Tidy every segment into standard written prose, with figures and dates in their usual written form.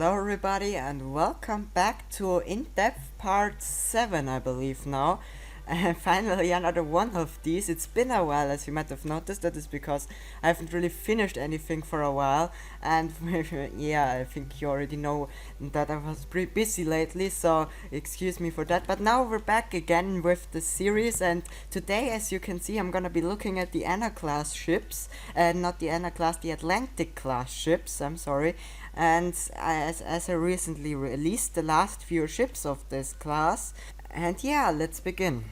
Hello everybody and welcome back to In-Depth Part 7 I believe now. And finally another one of these. It's been a while, as you might have noticed. That is because I haven't really finished anything for a while, and yeah, I think you already know that I was pretty busy lately, so excuse me for that. But now we're back again with the series, and today, as you can see, I'm gonna be looking at the Anna class ships, and not the Anna class, the Atlantic class ships, I'm sorry. And as I recently released the last few ships of this class, and yeah, let's begin.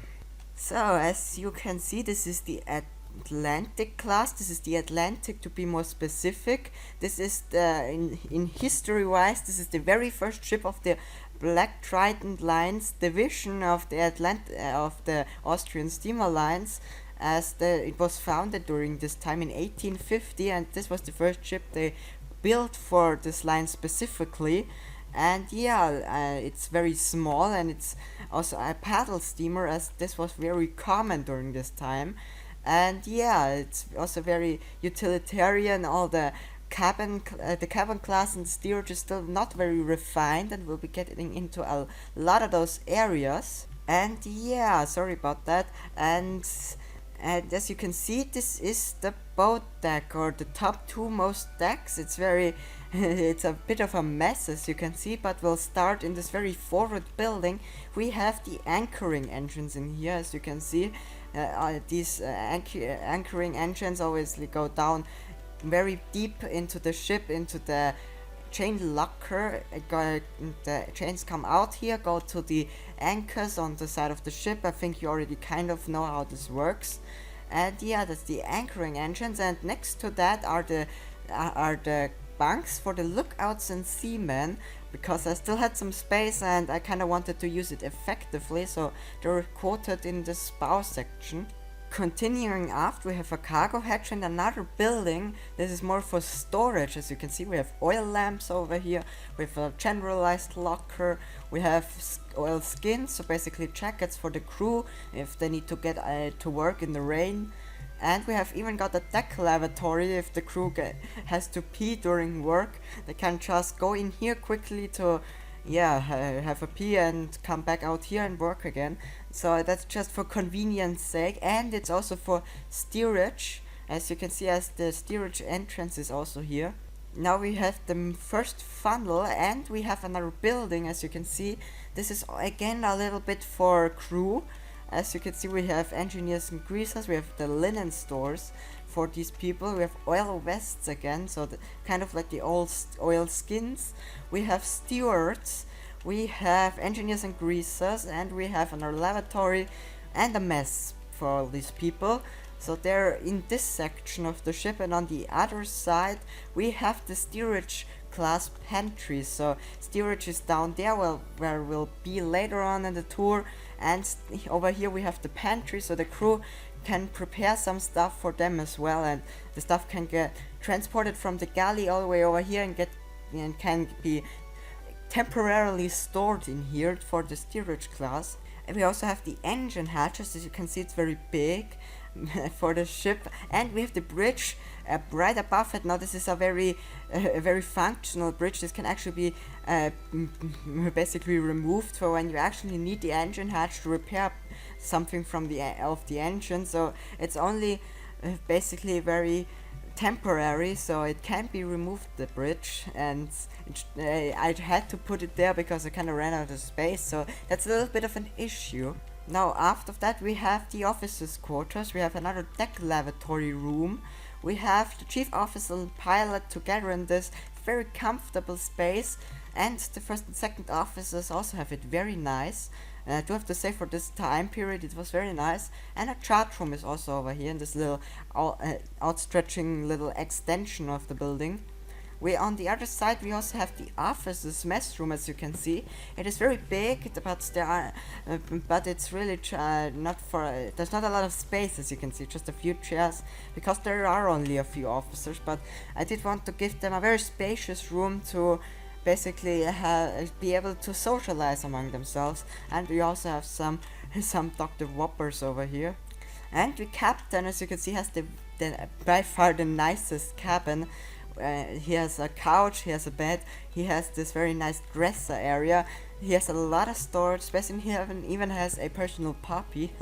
So, as you can see, this is the Atlantic class. This is the Atlantic, to be more specific. This is the, in history-wise, this is the very first ship of the Black Trident Line's division of the Austrian steamer lines, as it was founded during this time in 1850, and this was the first ship they built for this line specifically. And yeah, it's very small, and it's also a paddle steamer, as this was very common during this time. And yeah, it's also very utilitarian. All the cabin class and steerage is still not very refined, and we'll be getting into a lot of those areas. And yeah, sorry about that. And as you can see, this is the boat deck, or the top two most decks. It's very it's a bit of a mess, as you can see, but we'll start in this very forward building. We have the anchoring engines in here, as you can see. These anchoring engines obviously go down very deep into the ship, into the chain locker. The chains come out here, go to the anchors on the side of the ship. I think you already kind of know how this works. And yeah, that's the anchoring engines, and next to that are the bunks for the lookouts and seamen, because I still had some space and I kind of wanted to use it effectively, so they're quoted in this bow section. Continuing aft, we have a cargo hatch and another building. This is more for storage. As you can see, we have oil lamps over here, we have a generalized locker, we have oil skins, so basically jackets for the crew if they need to get to work in the rain. And we have even got a deck lavatory if the crew has to pee during work. They can just go in here quickly to have a pee and come back out here and work again. So that's just for convenience sake, and it's also for steerage, as you can see, as the steerage entrance is also here. Now we have the first funnel, and we have another building, as you can see. This is again a little bit for crew. As you can see, we have engineers and greasers, we have the linen stores for these people, we have oil vests again, so kind of like the old oil skins. We have stewards, we have engineers and greasers, and we have another lavatory and a mess for all these people. So they're in this section of the ship, and on the other side we have the steerage class pantry. So steerage is down there, where we'll be later on in the tour, and over here we have the pantry, so the crew can prepare some stuff for them as well, and the stuff can get transported from the galley all the way over here and can be temporarily stored in here for the steerage class. And we also have the engine hatches. As you can see, it's very big for the ship, and we have the bridge right above it. Now this is a very functional bridge. This can actually be basically removed for when you actually need the engine hatch to repair something from the engine. So it's only basically very temporary, so it can be removed, the bridge, and I had to put it there because I kind of ran out of space, so that's a little bit of an issue. Now after that we have the officers' quarters. We have another deck lavatory room. We have the chief officer and pilot together in this very comfortable space, and the first and second officers also have it very nice. I do have to say, for this time period it was very nice. And a chart room is also over here in this little outstretching little extension of the building. On the other side we also have the officers' mess room. As you can see, it is very big, but it's really not for there's not a lot of space, as you can see, just a few chairs, because there are only a few officers, but I did want to give them a very spacious room to basically be able to socialize among themselves. And we also have some Dr. Whoppers over here. And the captain, as you can see, has the by far the nicest cabin He has a couch, he has a bed, he has this very nice dresser area, he has a lot of storage space, and he even has a personal puppy.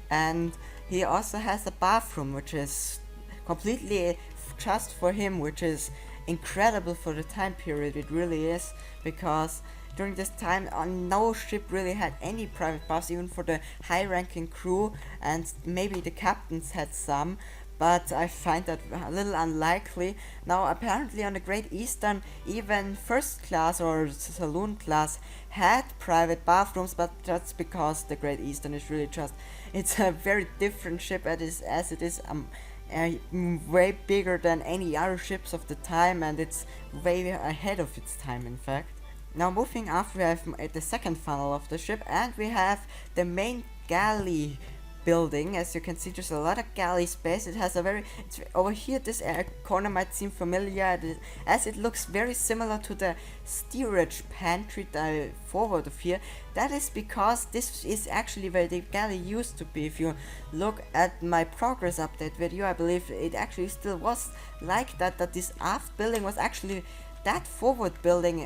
And he also has a bathroom which is completely just for him, which is incredible for the time period. It really is, because during this time no ship really had any private baths, even for the high ranking crew, and maybe the captains had some, but I find that a little unlikely. Now apparently on the Great Eastern, even first class or saloon class had private bathrooms, but that's because the Great Eastern is really just, it's a very different ship as it is way bigger than any other ships of the time, and it's way ahead of its time, in fact. Now moving up, we have the second funnel of the ship, and we have the main galley building. As you can see, there's a lot of galley space. It has a very, over here this corner might seem familiar, as it looks very similar to the steerage pantry forward of here. That is because this is actually where the galley used to be. If you look at my progress update video, I believe it actually still was like that this aft building was actually that forward building.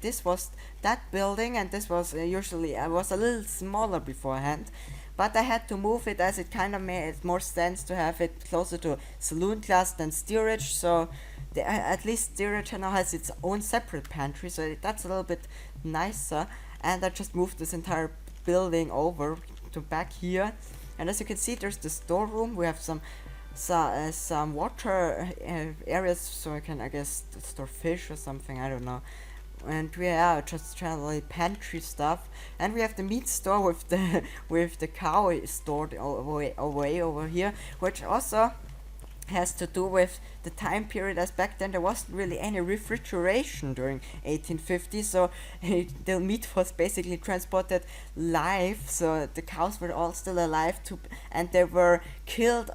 This was that building, and this was usually was a little smaller beforehand, but I had to move it as it kind of made more sense to have it closer to saloon class than steerage. So at least steerage now has its own separate pantry, so that's a little bit nicer. And I just moved this entire building over to back here, and as you can see, there's the storeroom. We have some water areas, so I can, I guess, store fish or something, I don't know. And we are just generally pantry stuff, and we have the meat store with the cow stored away over here, which also has to do with the time period, as back then there wasn't really any refrigeration during 1850, so the meat was basically transported live, so the cows were all still alive and they were killed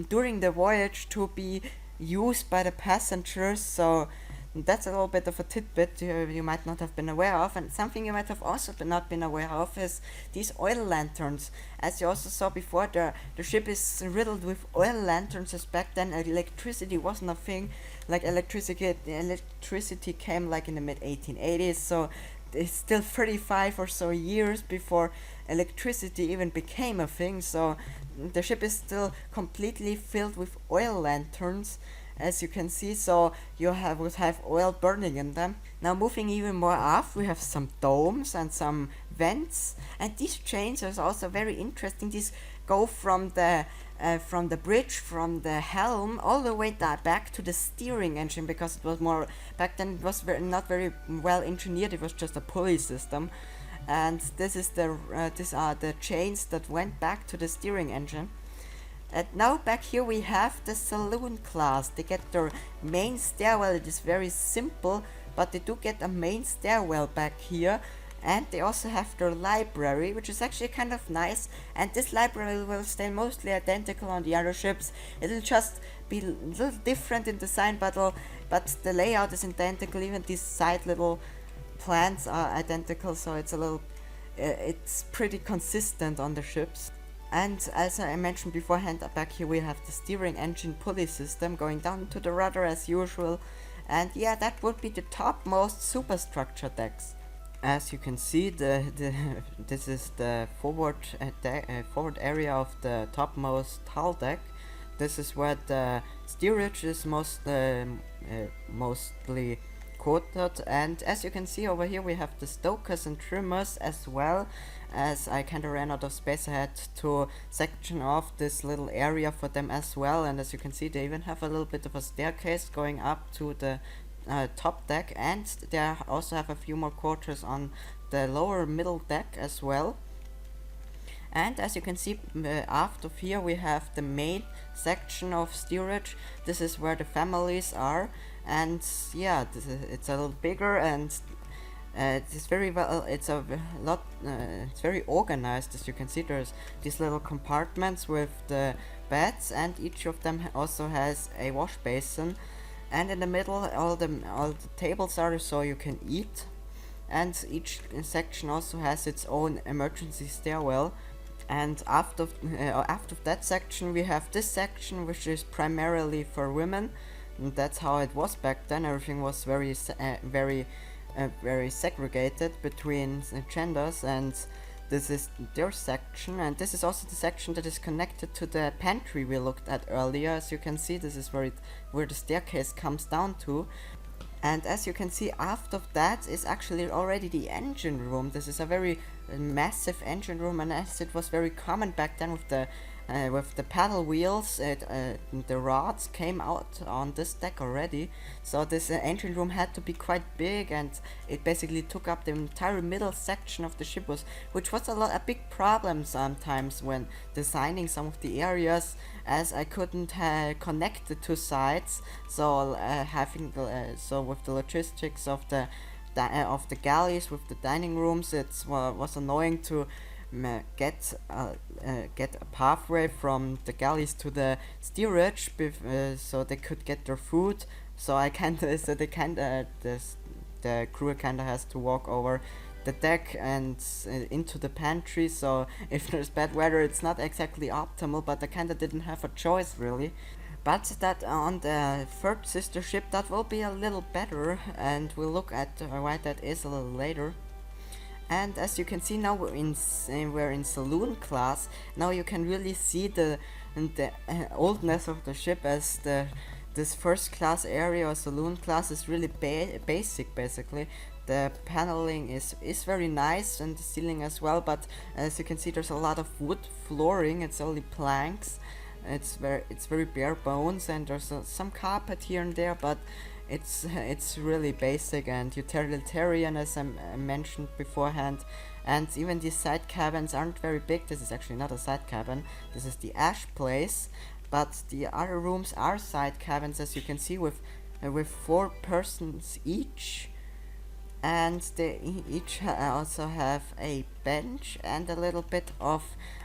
during the voyage to be used by the passengers. So that's a little bit of a tidbit you might not have been aware of. And something you might have also not been aware of is these oil lanterns. As you also saw before, the ship is riddled with oil lanterns, as back then electricity wasn't a thing. Like electricity came like in the mid 1880s, so it's still 35 or so years before electricity even became a thing. So the ship is still completely filled with oil lanterns, as you can see, so you would have oil burning in them. Now moving even more aft, we have some domes and some vents, and these chains are also very interesting. These go from the bridge, from the helm, all the way back to the steering engine, because it was more, back then it was not very well engineered, it was just a pulley system. And these are the chains that went back to the steering engine. And now back here we have the saloon class. They get their main stairwell. It is very simple, but they do get a main stairwell back here. And they also have their library, which is actually kind of nice. And this library will stay mostly identical on the other ships. It'll just be a little different in design, but the layout is identical. Even these side little plants are identical, so it's pretty consistent on the ships. And as I mentioned beforehand, back here we have the steering engine pulley system going down to the rudder as usual. And yeah, that would be the topmost superstructure decks. As you can see, this is the forward area of the topmost hull deck. This is where the steerage is mostly quoted, and as you can see over here we have the stokers and trimmers, as well as I kinda ran out of space. I had to section off this little area for them as well, and as you can see they even have a little bit of a staircase going up to the top deck, and they also have a few more quarters on the lower middle deck as well. And as you can see, aft of here we have the main section of steerage. This is where the families are, and yeah, it's a little bigger, and it's very well. It's it's very organized. As you can see, there's these little compartments with the beds, and each of them also has a wash basin. And in the middle, all the tables are so you can eat. And each section also has its own emergency stairwell. And after that section we have this section, which is primarily for women. And that's how it was back then. Everything was very segregated between genders, and this is their section, and this is also the section that is connected to the pantry we looked at earlier. As you can see, this is where the staircase comes down to. And as you can see, after that is actually already the engine room. This is a very massive engine room, and as it was very common back then with the paddle wheels, the rods came out on this deck already. So this engine room had to be quite big, and it basically took up the entire middle section of the ship, which was a big problem sometimes when designing some of the areas, as I couldn't connect the two sides. So so with the logistics of the galleys with the dining rooms, it was annoying to get a pathway from the galleys to the steerage, so they could get their food. So the crew kinda has to walk over the deck and into the pantry. So if there's bad weather, it's not exactly optimal, but I kinda didn't have a choice really. But that on the third sister ship, that will be a little better, and we'll look at why that is a little later. And as you can see now, we're in saloon class. Now you can really see the oldness of the ship, as this first class area or saloon class is really basic basically. The paneling is very nice, and the ceiling as well, but as you can see, there's a lot of wood flooring. It's only planks. It's very bare bones, and there's some carpet here and there, but it's really basic and utilitarian, as I mentioned beforehand. And even these side cabins aren't very big. This is actually not a side cabin. This is the ash place, but the other rooms are side cabins, as you can see, with 4 persons each. And they each also have a bench and a little bit of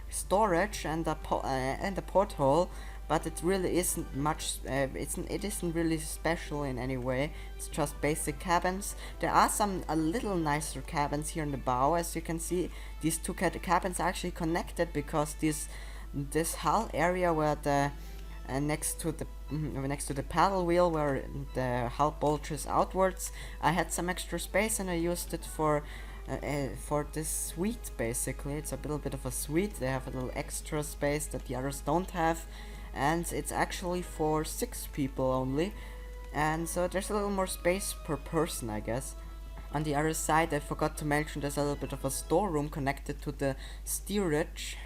storage and a porthole, but it really isn't much. It isn't really special in any way. It's just basic cabins. There are a little nicer cabins here in the bow. As you can see, these two cabins are actually connected, because this hull area where the next to the paddle wheel, where the hull bulges outwards, I had some extra space, and I used it for this suite. Basically, it's a little bit of a suite. They have a little extra space that the others don't have, and it's actually for 6 people only, and so there's a little more space per person, I guess. On the other side, I forgot to mention, there's a little bit of a storeroom connected to the steerage.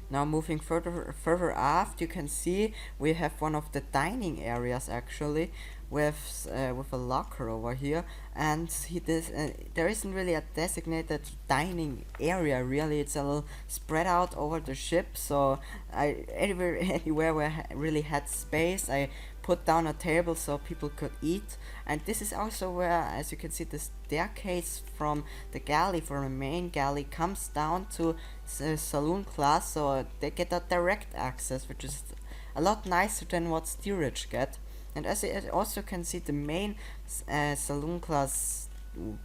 Now moving further aft, you can see we have one of the dining areas actually, with a locker over here, and there isn't really a designated dining area really. It's a little spread out over the ship, so anywhere where I really had space, I put down a table so people could eat. And this is also where, as you can see, the staircase from the main galley comes down to saloon class, so they get a direct access, which is a lot nicer than what steerage get. And as you also can see, the main saloon class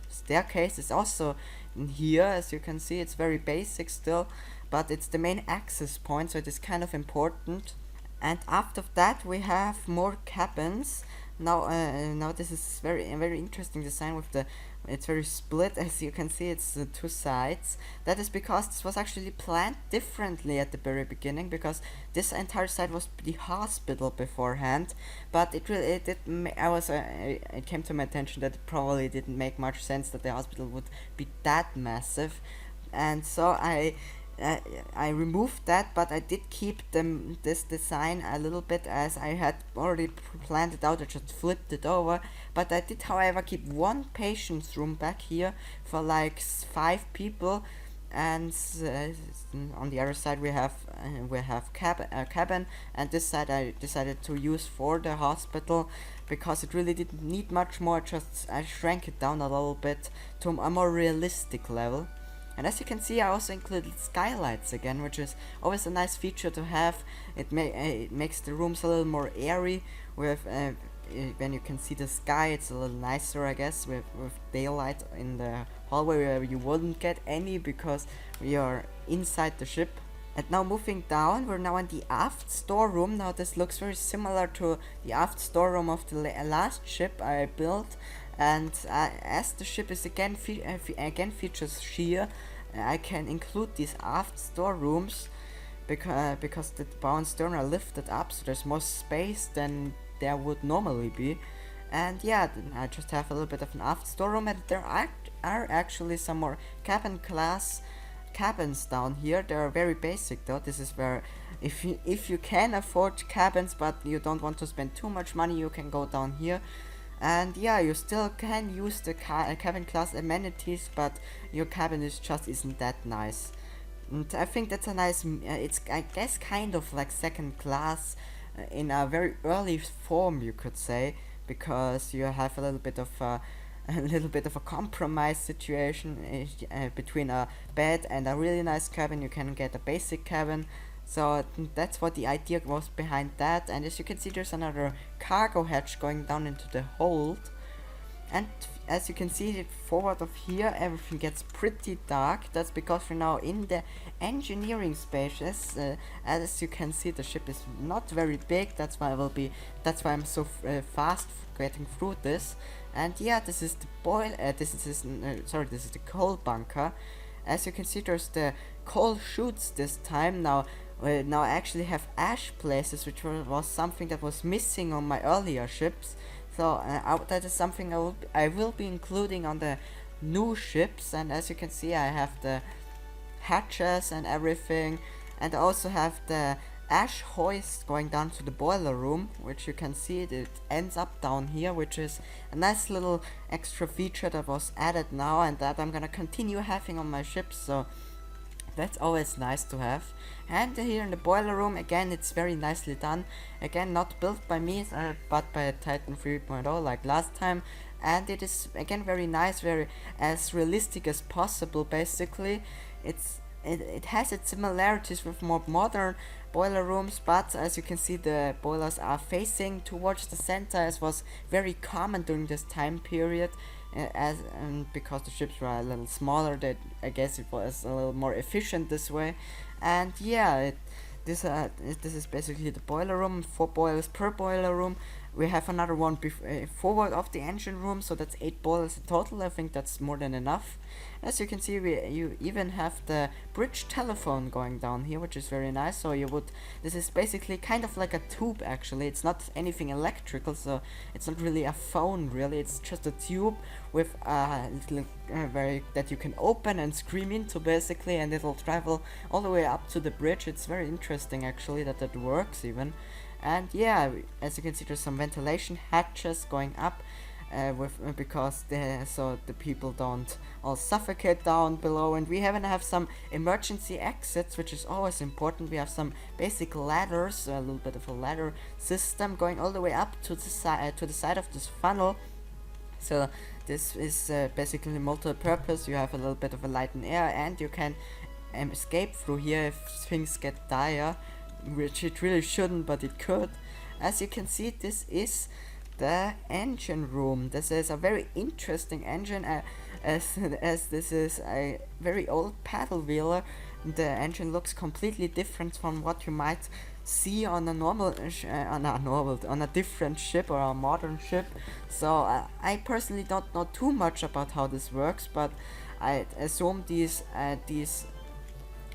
staircase is also in here. As you can see, it's very basic still, but it's the main access point, so it is kind of important. And after that, we have more cabins. Now this is very interesting design with it's very split. As you can see, it's 2 sides. That is because this was actually planned differently at the very beginning, because this entire side was the hospital beforehand, but it came to my attention that it probably didn't make much sense that the hospital would be that massive, and so I removed that, but I did keep this design a little bit, as I had already planned it out. I just flipped it over, but I did, however, keep one patient's room back here for like 5 people, and on the other side we have cabin, and this side I decided to use for the hospital, because it really didn't need much more. I shrank it down a little bit to a more realistic level. And as you can see, I also included skylights again, which is always a nice feature to have. It makes the rooms a little more airy. When you can see the sky, it's a little nicer, I guess, with daylight in the hallway, where you wouldn't get any because we are inside the ship. And now moving down, we're now in the aft storeroom. Now this looks very similar to the aft storeroom of the last ship I built. And as the ship is again again features shear, I can include these aft storerooms because the bow and stern are lifted up, so there's more space than there would normally be. And yeah, then I just have a little bit of an aft storeroom, and there are actually some more cabin class cabins down here. They're very basic though. This is where if you can afford cabins but you don't want to spend too much money, you can go down here. And yeah, you still can use the cabin class amenities, but your cabin isn't that nice. And I think that's a nice, it's I guess kind of like second class in a very early form, you could say, because you have a little bit of a little bit of a compromise situation between a bed and a really nice cabin. You can get a basic cabin, so that's what the idea was behind that. And as you can see, there's another cargo hatch going down into the hold. And as you can see, forward of here, everything gets pretty dark. That's because we're now in the engineering spaces. As you can see, the ship is not very big. That's why I'm so fast getting through this. And yeah, this is the this is the coal bunker. As you can see, there's the coal chutes this time. Now I actually have ash places, which was something that was missing on my earlier ships. So that is something I will be including on the new ships. And as you can see, I have the hatches and everything, and I also have the ash hoist going down to the boiler room, which you can see it ends up down here, which is a nice little extra feature that was added now, and that I'm gonna continue having on my ships. So that's always nice to have. And here in the boiler room, again, it's very nicely done. Again, not built by me, but by Titan 3.0 like last time. And it is again very nice, very as realistic as possible. Basically, it has its similarities with more modern boiler rooms, but as you can see, the boilers are facing towards the center, as was very common during this time period. Because the ships were a little smaller, that I guess it was a little more efficient this way. And yeah, this is basically the boiler room. 4 boilers per boiler room. We have another one forward of the engine room, so that's 8 boilers in total. I think that's more than enough. As you can see, you even have the bridge telephone going down here, which is very nice. So this is basically kind of like a tube actually. It's not anything electrical, so it's not really a phone really. It's just a tube with a little that you can open and scream into basically, and it'll travel all the way up to the bridge. It's very interesting actually that works even. And yeah, as you can see, there's some ventilation hatches going up because so the people don't all suffocate down below. And we have some emergency exits, which is always important. We have some basic ladders, a little bit of a ladder system going all the way up to the side of this funnel. So this is basically multi-purpose. You have a little bit of a light and air, and you can escape through here if things get dire, which it really shouldn't, but it could. As you can see, this is the engine room. This is a very interesting engine, as this is a very old paddle wheeler. The engine looks completely different from what you might see on a different ship or a modern ship. So I personally don't know too much about how this works, but I assume these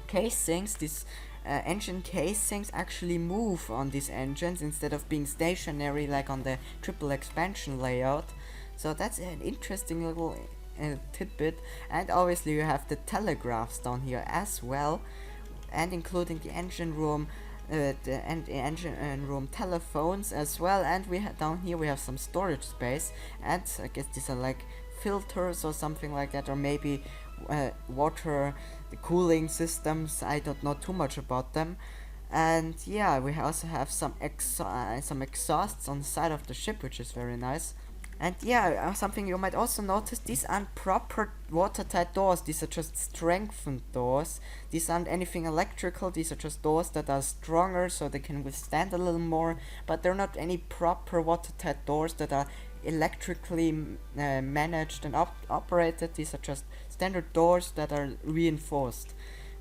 casings, engine casings actually move on these engines instead of being stationary like on the triple expansion layout. So that's an interesting little tidbit. And obviously you have the telegraphs down here as well, and including the engine room, the engine room telephones as well. And down here we have some storage space, and I guess these are like filters or something like that, or maybe water cooling systems. I don't know too much about them. And yeah, we also have some exhausts on the side of the ship, which is very nice. And yeah, something you might also notice, these aren't proper watertight doors. These are just strengthened doors. These aren't anything electrical. These are just doors that are stronger, so they can withstand a little more. But they're not any proper watertight doors that are electrically managed and operated. These are just standard doors that are reinforced.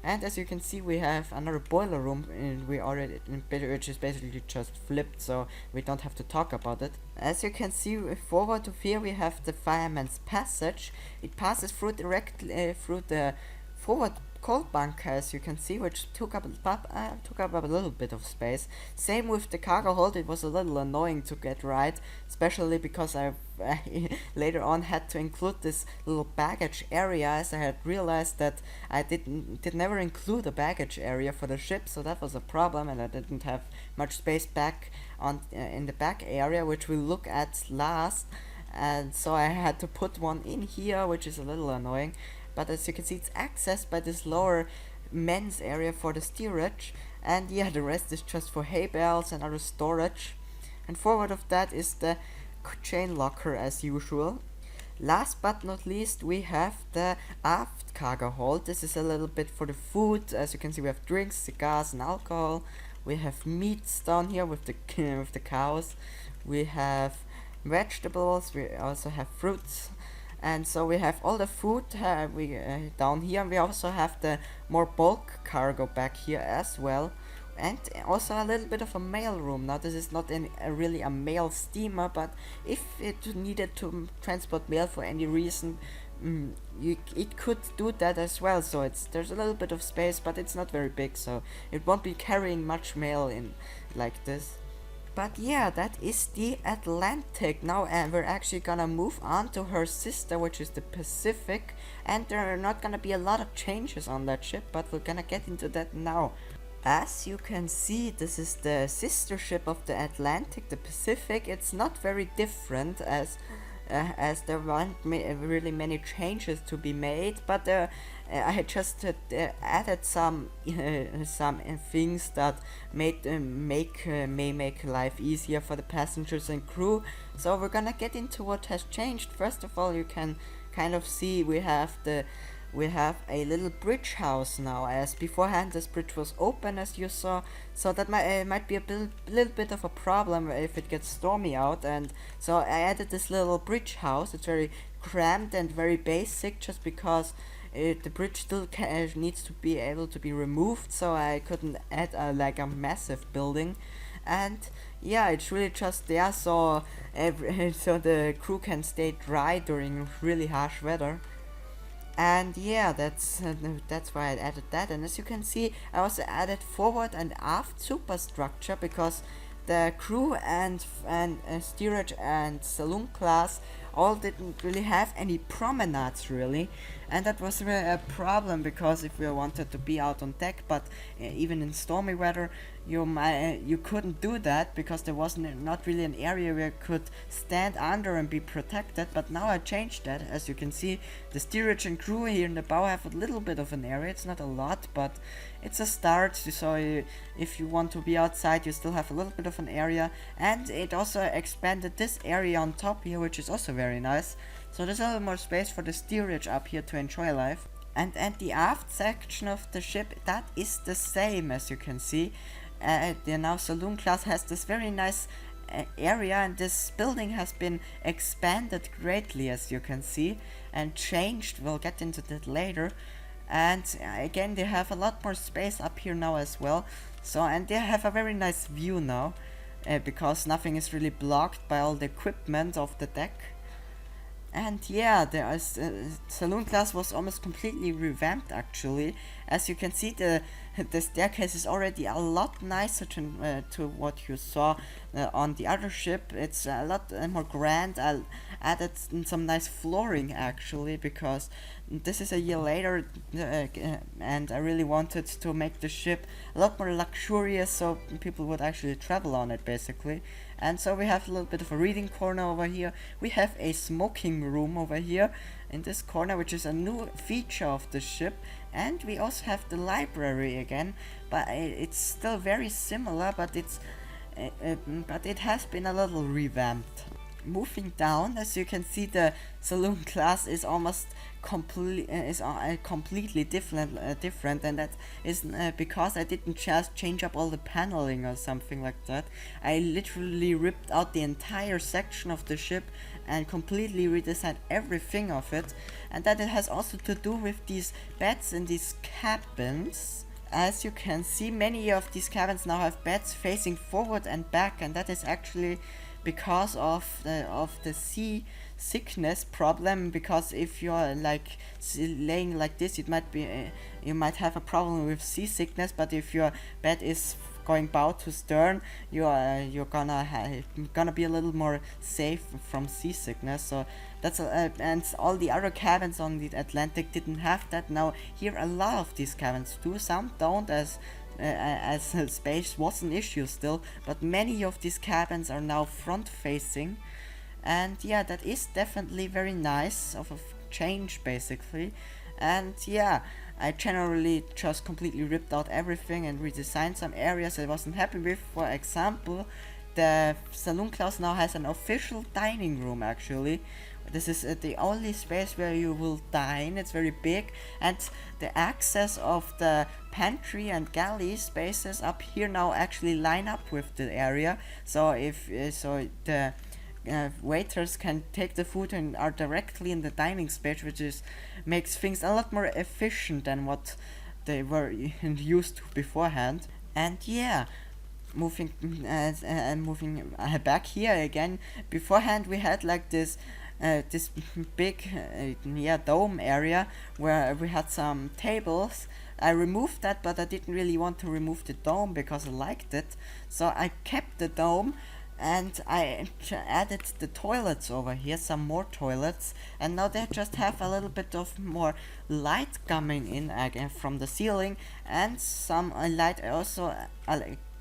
And as you can see, we have another boiler room, and we already, which is basically just flipped, so we don't have to talk about it. As you can see, forward of here we have the fireman's passage. It passes through directly through the forward cold bunker, as you can see, which took up a little bit of space. Same with the cargo hold. It was a little annoying to get right, especially because I later on had to include this little baggage area, as I had realized that I did never include a baggage area for the ship, so that was a problem, and I didn't have much space back on in the back area, which we'll look at last. And so I had to put one in here, which is a little annoying. But as you can see, it's accessed by this lower men's area for the steerage, and yeah, the rest is just for hay bales and other storage. And forward of that is the chain locker as usual. Last but not least, we have the aft cargo hold. This is a little bit for the food. As you can see, we have drinks, cigars, and alcohol. We have meats down here with the with the cows. We have vegetables. We also have fruits. And so we have all the food down here, and we also have the more bulk cargo back here as well, and also a little bit of a mail room. Now this is not really a mail steamer, but if it needed to transport mail for any reason, it could do that as well. So there's a little bit of space, but it's not very big, so it won't be carrying much mail in like this. But yeah, that is the Atlantic. Now we're actually gonna move on to her sister, which is the Pacific, and there are not gonna be a lot of changes on that ship, but we're gonna get into that now. As you can see, this is the sister ship of the Atlantic, the Pacific. It's not very different as there weren't really many changes to be made, but I just added some things that may make life easier for the passengers and crew. So we're gonna get into what has changed. First of all, you can kind of see we have a little bridge house now, as beforehand this bridge was open, as you saw, so that might be a little bit of a problem if it gets stormy out. And so I added this little bridge house. It's very cramped and very basic, just because the bridge still needs to be able to be removed, so I couldn't add like a massive building. And yeah, it's really just there so so the crew can stay dry during really harsh weather. And yeah, that's why I added that. And as you can see, I also added forward and aft superstructure, because the crew and steerage and saloon class all didn't really have any promenades really, and that was really a problem, because if we wanted to be out on deck, but even in stormy weather, you couldn't do that, because there wasn't not really an area where you could stand under and be protected. But now I changed that. As you can see, the steerage and crew here in the bow have a little bit of an area. It's not a lot, but it's a start. So if you want to be outside, you still have a little bit of an area, and it also expanded this area on top here, which is also very nice. So there's a little more space for the steerage up here to enjoy life. And the aft section of the ship, that is the same, as you can see. The now saloon class has this very nice area, and this building has been expanded greatly, as you can see, and changed. We'll get into that later. And again, they have a lot more space up here now as well. So, and they have a very nice view now, because nothing is really blocked by all the equipment of the deck. And yeah, the saloon class was almost completely revamped actually. As you can see, the staircase is already a lot nicer to what you saw on the other ship. It's a lot more grand. I added some nice flooring actually, because this is a year later, and I really wanted to make the ship a lot more luxurious, so people would actually travel on it basically. And so we have a little bit of a reading corner over here. We have a smoking room over here in this corner, which is a new feature of the ship. And we also have the library again, but it's still very similar, but it has been a little revamped. Moving down, as you can see, the saloon class is almost completely different, and that is because I didn't just change up all the paneling or something like that. I literally ripped out the entire section of the ship and completely redesigned everything of it, and that it has also to do with these beds in these cabins. As you can see, many of these cabins now have beds facing forward and back, and that is actually because of the sea sickness problem. Because if you're like laying like this, you might have a problem with seasickness. But if your bed is going bow to stern, you're gonna be a little more safe from seasickness. So that's and all the other cabins on the Atlantic didn't have that. Now here a lot of these cabins do, some don't, as space was an issue still, but many of these cabins are now front facing, and yeah, that is definitely very nice of a change basically. And yeah, I generally just completely ripped out everything and redesigned some areas I wasn't happy with. For example, the saloon class now has an official dining room actually. This is the only space where you will dine. It's very big, and the access of the pantry and galley spaces up here now actually line up with the area. So if the waiters can take the food and are directly in the dining space, which is makes things a lot more efficient than what they were used to beforehand. And yeah, moving back here again. Beforehand we had like this big dome area where we had some tables. I removed that, but I didn't really want to remove the dome because I liked it, so I kept the dome. And I added the toilets over here, some more toilets, and now they just have a little bit of more light coming in again from the ceiling, and some light also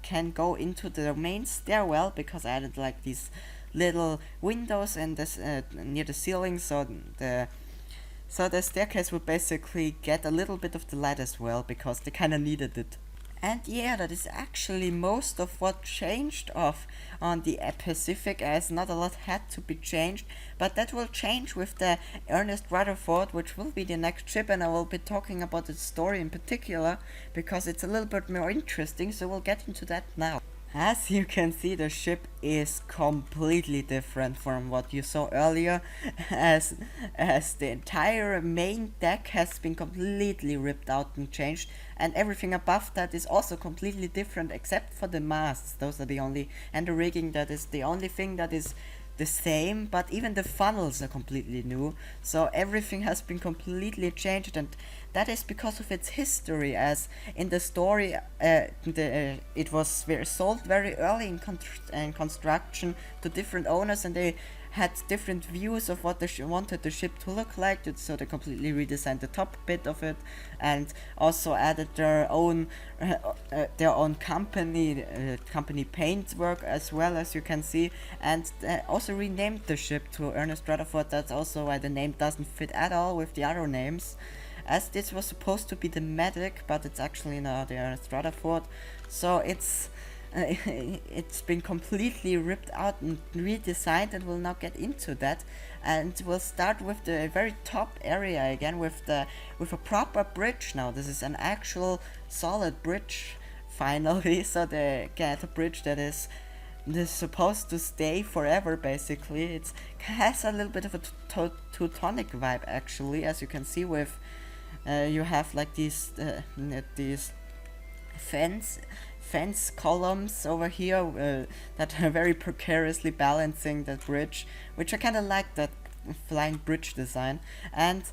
can go into the main stairwell, because I added like these little windows in this near the ceiling, so the staircase would basically get a little bit of the light as well, because they kind of needed it. And yeah, that is actually most of what changed off on the Pacific, as not a lot had to be changed, but that will change with the Ernest Rutherford, which will be the next ship, and I will be talking about its story in particular because it's a little bit more interesting, so we'll get into that now. As you can see, the ship is completely different from what you saw earlier, as the entire main deck has been completely ripped out and changed, and everything above that is also completely different except for the masts. Those are the only, and the rigging, that is the only thing that is the same, but even the funnels are completely new, so everything has been completely changed, and that is because of its history. As in the story, it was sold very early in construction to different owners, and they had different views of what they wanted the ship to look like, so they completely redesigned the top bit of it, and also added their own company paintwork as well, as you can see, and also renamed the ship to Ernest Rutherford. That's also why the name doesn't fit at all with the other names, as this was supposed to be the Medic, but it's actually now the Ernest Rutherford. So it's been completely ripped out and redesigned, and we'll now get into that. And we'll start with the very top area again, with a proper bridge. Now this is an actual solid bridge finally, so they get a bridge that is supposed to stay forever basically. It has a little bit of a Teutonic vibe actually, as you can see with you have like these fence columns over here that are very precariously balancing that bridge, which I kind of like, that flying bridge design. And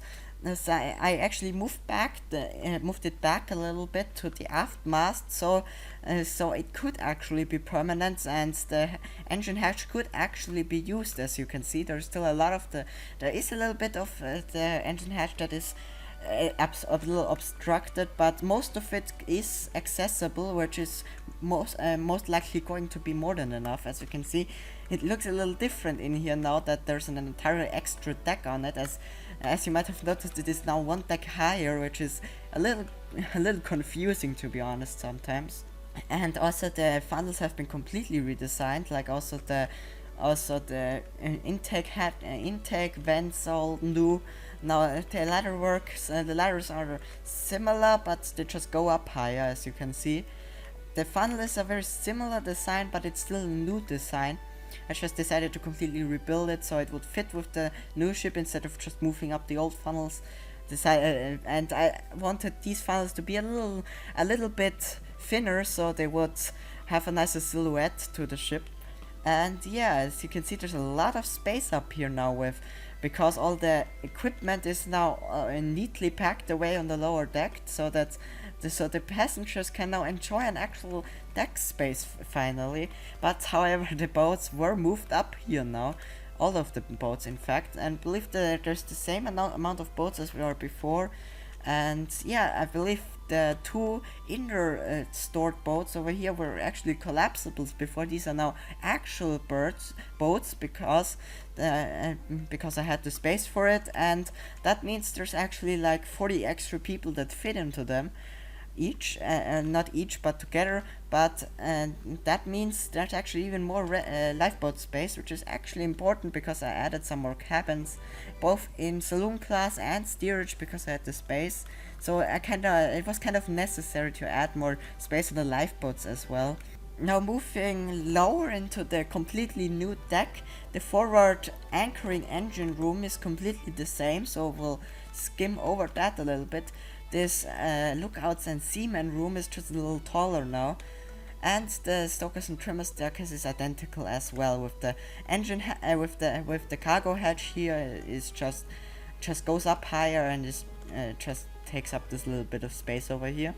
so I actually moved it back a little bit to the aft mast, so it could actually be permanent, and the engine hatch could actually be used. As you can see, there's still a little bit of the engine hatch that is a little obstructed, but most of it is accessible, which is most likely going to be more than enough. As you can see, it looks a little different in here now that there's an entire extra deck on it. As you might have noticed, it is now one deck higher, which is a little confusing, to be honest, sometimes. And also the funnels have been completely redesigned, like also the Also the intake vents all new. Now the ladder works. The ladders are similar, but they just go up higher, as you can see. The funnel is a very similar design, but it's still a new design. I just decided to completely rebuild it so it would fit with the new ship instead of just moving up the old funnels. And I wanted these funnels to be a little bit thinner, so they would have a nicer silhouette to the ship. And yeah, as you can see, there's a lot of space up here now because all the equipment is now neatly packed away on the lower deck, so that the passengers can now enjoy an actual deck space finally. But however, the boats were moved up here now, all of the boats in fact, and believe that there's the same amount of boats as we were before. And yeah, I believe the two inner stored boats over here were actually collapsibles before. These are now actual boats because I had the space for it, and that means there's actually like 40 extra people that fit into them each, not each but together, but that means there's actually even more lifeboat space, which is actually important because I added some more cabins both in saloon class and steerage because I had the space. So it was kind of necessary to add more space on the lifeboats as well. Now moving lower into the completely new deck, the forward anchoring engine room is completely the same, so we'll skim over that a little bit. This lookouts and seaman room is just a little taller now, and the stokers and trimmers staircase is identical as well. With the engine with the cargo hatch here is just goes up higher and is just takes up this little bit of space over here.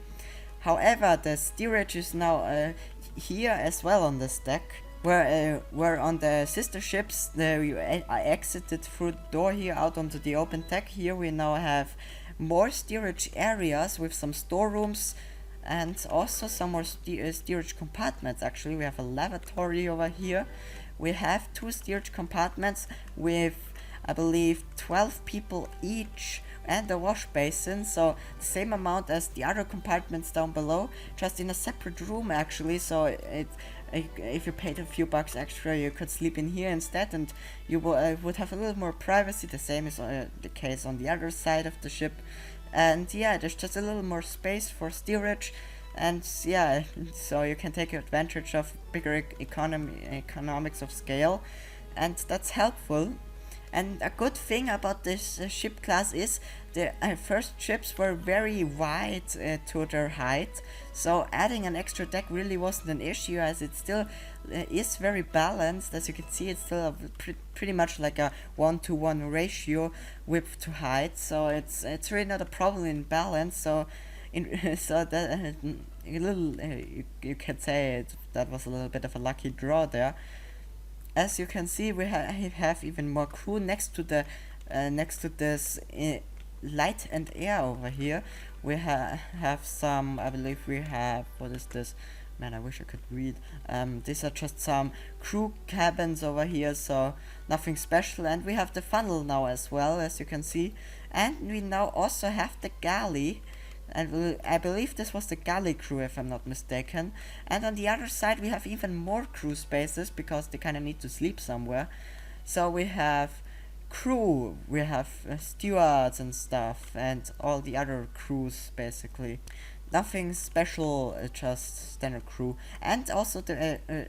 However, the steerage is now here as well on this deck. Where on the sister ships I exited through the door here out onto the open deck. Here we now have more steerage areas with some storerooms and also some more steerage compartments. Actually, we have a lavatory over here. We have two steerage compartments with, I believe, 12 people each, and a wash basin, so the same amount as the other compartments down below, just in a separate room actually. So if you paid a few bucks extra, you could sleep in here instead, and you would have a little more privacy. The same is the case on the other side of the ship. And yeah, there's just a little more space for steerage, and yeah, so you can take advantage of bigger economics of scale, and that's helpful. And a good thing about this ship class is the first ships were very wide to their height, so adding an extra deck really wasn't an issue, as it still is very balanced. As you can see, it's still pretty much like a 1-to-1 ratio width to height, so it's really not a problem in balance. So that you can say that was a little bit of a lucky draw there. As you can see, we have even more crew next to this light and air over here. We have some, I believe we have, what is this? Man, I wish I could read. These are just some crew cabins over here, so nothing special. And we have the funnel now as well, as you can see. And we now also have the galley. And I believe this was the galley crew, if I'm not mistaken. And on the other side we have even more crew spaces, because they kind of need to sleep somewhere. So we have crew, we have stewards and stuff, and all the other crews basically. Nothing special, just standard crew. And also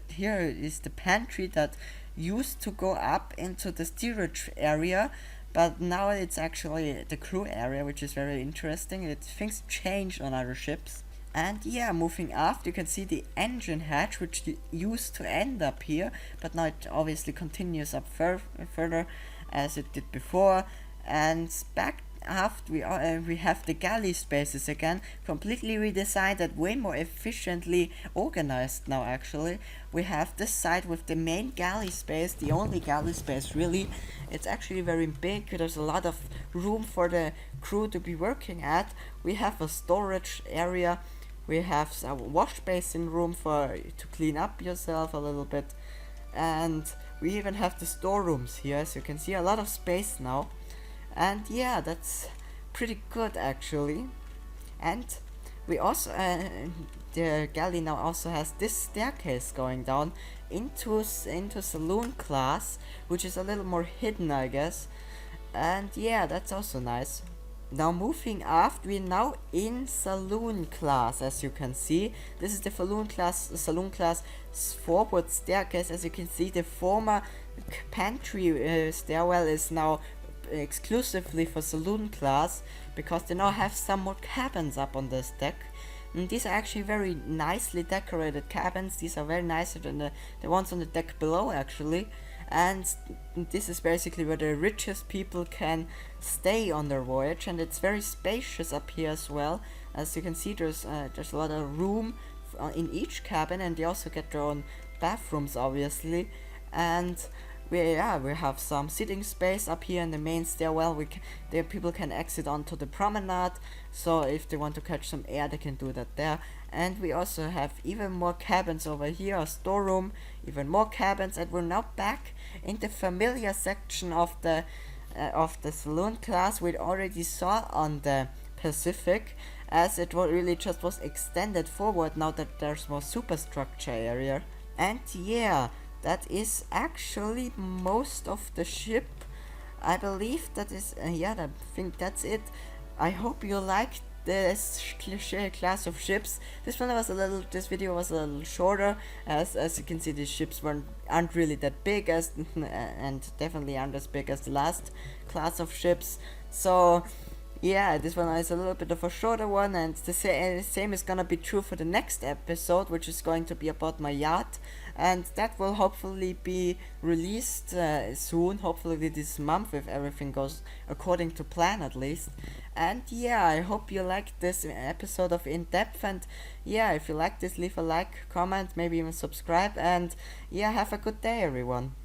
here is the pantry that used to go up into the steerage area, but now it's actually the crew area, which is very interesting. Things change on other ships. And yeah, moving aft, you can see the engine hatch, which used to end up here, but now it obviously continues up further as it did before. And back aft we have the galley spaces again, completely redesigned and way more efficiently organized now actually. We have this side with the main galley space, the only galley space really. It's actually very big, there's a lot of room for the crew to be working at. We have a storage area, we have a wash basin room to clean up yourself a little bit, and we even have the storerooms here, as you can see, a lot of space now. And yeah, that's pretty good actually. And we also the galley now also has this staircase going down into saloon class, which is a little more hidden, I guess. And yeah, that's also nice. Now moving aft, we're now in saloon class. As you can see, this is the saloon class forward staircase. As you can see, the former pantry stairwell is now exclusively for saloon class, because they now have some more cabins up on this deck. And these are actually very nicely decorated cabins. These are very nicer than the ones on the deck below, actually. And this is basically where the richest people can stay on their voyage, and it's very spacious up here as well. As you can see, there's a lot of room in each cabin, and they also get their own bathrooms, obviously. And we have some sitting space up here in the main stairwell. There people can exit onto the promenade, so if they want to catch some air, they can do that there. And we also have even more cabins over here, a storeroom, even more cabins, and we're now back in the familiar section of the saloon class we already saw on the Pacific, as it really just was extended forward now that there's more superstructure area. And yeah, that is actually most of the ship. I believe that is I think that's it. I hope you liked this class of ships. This video was a little shorter, as you can see, these ships aren't really that big, and definitely aren't as big as the last class of ships. So yeah, this one is a little bit of a shorter one, and the same is gonna be true for the next episode, which is going to be about my yacht, and that will hopefully be released soon, hopefully this month, if everything goes according to plan at least. And yeah, I hope you liked this episode of In Depth, and yeah, if you like this, leave a like, comment, maybe even subscribe, and yeah, have a good day, everyone.